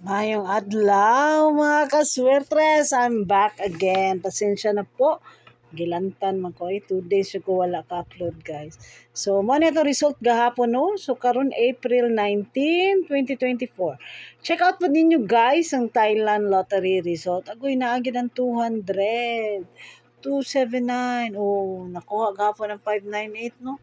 Mayong adlaw mga kaswertres, I'm back again. Pasensya na po. Gilantan man ko 2 days ko wala ka-upload guys. So mo na ito result gahapon no. So karon April 19, 2024. Check out po ninyo guys ang Thailand lottery result. Agoy naagid ang 200. 279. Oh, nakuha gahapon ng 598 no.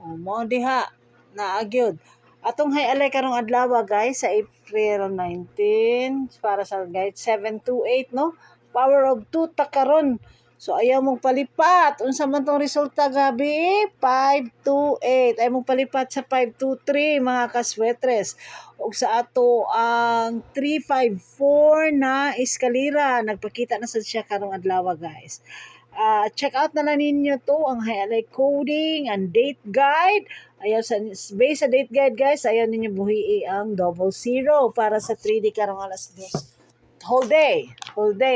Oh, mo diha naagyod. Atong highlight karong adlaw guys sa April 19 para sa guide 728 no. Power of 2 ta karon. So ayaw mong palipat. Unsa man tong resulta gabi? 528. Ayaw mong palipat sa 523 mga kaswetres. Ug sa ato ang 354 na eskalera nagpakita na sad siya karong adlaw guys. Check out na lang ninyo to ang highlight coding and date guide. Ayaw based sa date guide guys, ayaw ninyo buhii ang 00 para sa 3D karong alas 2. Whole day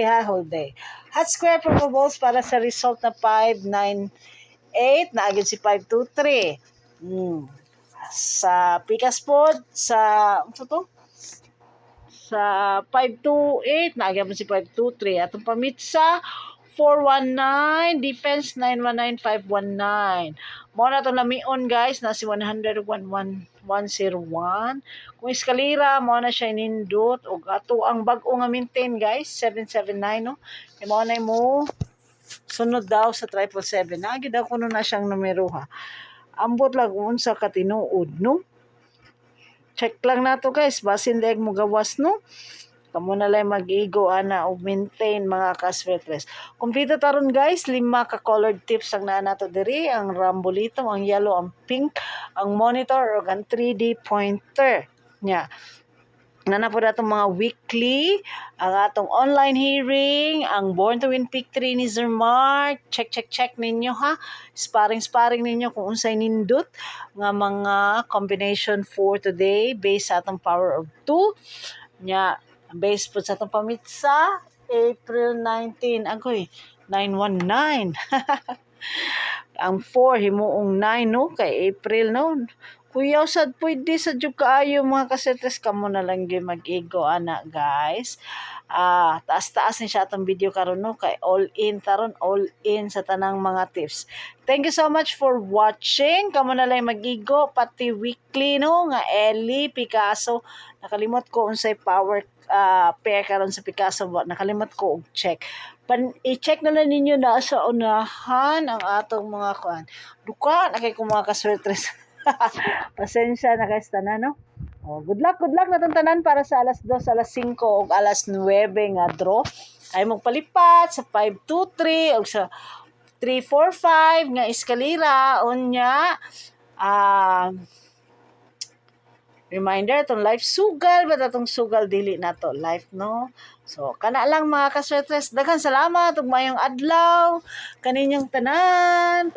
ha, whole day. Hot square probables para sa result na 598 na agad si 523. Sa Picas Pod sa sa 528 na agad si 523 atong pamitsa 419, defense 919519. Mo na to lamion guys, na si 101,101. Kung eskalera, mo na siya nindot. O ato ang bag-o nga maintain guys, 779 no. E mo na mo sunod daw sa 777. Nagi daw kuno na siyang numero ha. Ambot lang unsa ka tinuod no. Check lang nato guys, basin dayeg mo gawas no. Kamo na lang mag-igo ana o maintain mga kaswetres. Kompleto taron guys, 5 ka colored tips ang naa nato diri, ang rambolito, ang yellow, ang pink, ang monitor ug ang 3D pointer. Nya. Nana po datong mga weekly, ang atong online hearing, ang Born to Win Pick 3 ni Sir Mark. Check ninyo ha. Sparring ninyo kung unsay nindot nga mga combination for today based sa atong power of 2. Nya, based po sa itong pamitsa, April 19, agoy, 919. Ang 4, himuong 9, no? Kay April, no? Kuyaw sad pwede sa jud kaayo mga kasetres, kamo na lang gyud mag-igo ana guys. Taas-taas ni siya atong video karon no, kay all in taron, all in sa tanang mga tips. Thank you so much for watching. Kamo na lang mag-igo pati weekly no nga Ellie Picasso. Nakalimot ko unsay power pair karon sa Picasso, nakalimot ko og check. I-check na lang ninyo na sa unahan ang atong mga kuan. Duka na kay ko mga kaswertres. Pasensya na guys tanan no. Good luck na tanan para sa alas 2, alas 5 ug alas 9 nga draw. Ay magpalipat sa 523 ug sa 345 nga eskalera unya. Reminder, itong life sugal, ba't itong sugal dili na to life, no? So, kana lang mga kaswetres, daghang salamat, ug mayong adlaw, kaninyong tanan,